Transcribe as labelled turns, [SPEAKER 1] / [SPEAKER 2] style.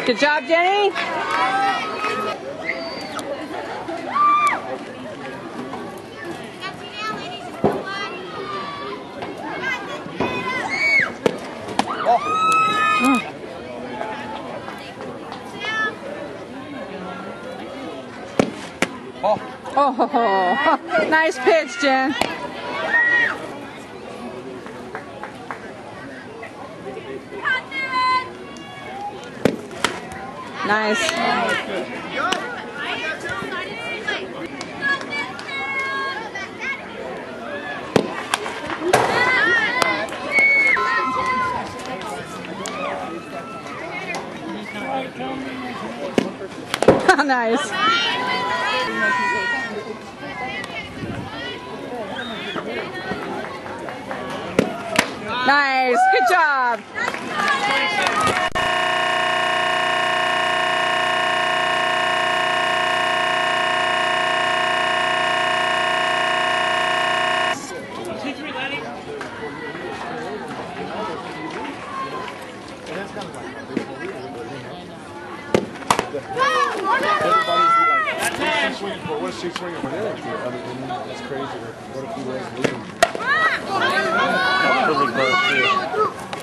[SPEAKER 1] Good job, Jenny. Oh, nice pitch, Jen. Nice. Nice. Nice. Good job.
[SPEAKER 2] What's she swinging for? That's crazy. What if he was leaving?
[SPEAKER 3] That's really close, too.